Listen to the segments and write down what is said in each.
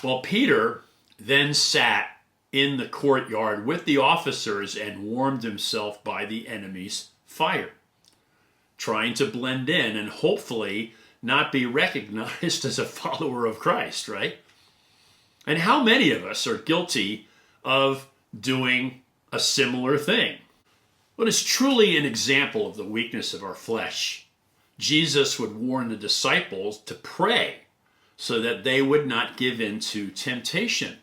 Well, Peter then sat in the courtyard with the officers and warmed himself by the enemy's fire, trying to blend in and hopefully not be recognized as a follower of Christ, right? And how many of us are guilty of doing a similar thing? What is truly an example of the weakness of our flesh? Jesus would warn the disciples to pray so that they would not give in to temptation.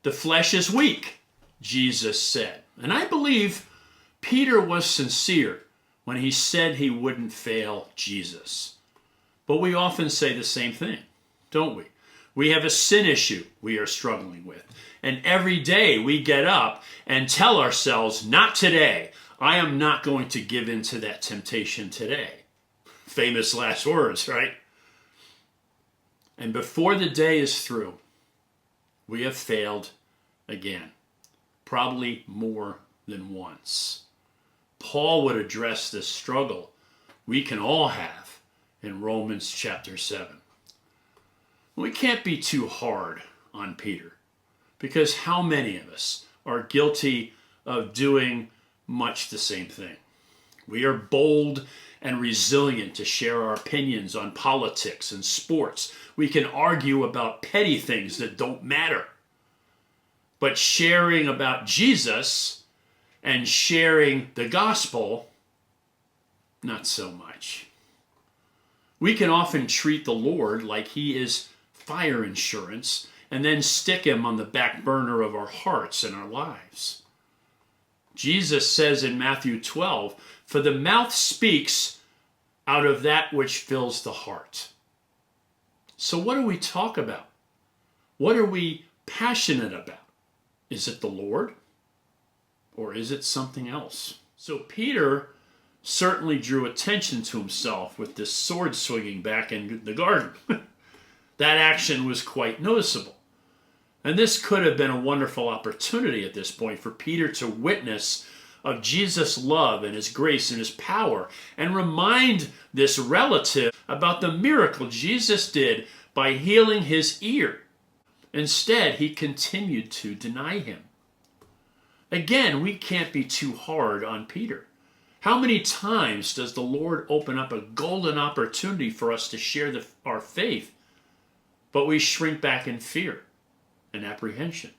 The flesh is weak, Jesus said. And I believe Peter was sincere when he said he wouldn't fail Jesus. But we often say the same thing, don't we? We have a sin issue we are struggling with. And every day we get up and tell ourselves, not today. I am not going to give in to that temptation today. Famous last words, right? And before the day is through, we have failed again, probably more than once. Paul would address this struggle we can all have in Romans chapter 7. We can't be too hard on Peter, because how many of us are guilty of doing much the same thing? We are bold and resilient to share our opinions on politics and sports. We can argue about petty things that don't matter. But sharing about Jesus and sharing the gospel, not so much. We can often treat the Lord like he is fire insurance and then stick him on the back burner of our hearts and our lives. Jesus says in Matthew 12, "For the mouth speaks out of that which fills the heart." So what do we talk about? What are we passionate about? Is it the Lord? Or is it something else? So Peter certainly drew attention to himself with this sword swinging back in the garden. That action was quite noticeable. And this could have been a wonderful opportunity at this point for Peter to witness of Jesus' love and his grace and his power and remind this relative about the miracle Jesus did by healing his ear. Instead, he continued to deny him. Again, we can't be too hard on Peter. How many times does the Lord open up a golden opportunity for us to share our faith, but we shrink back in fear and apprehension?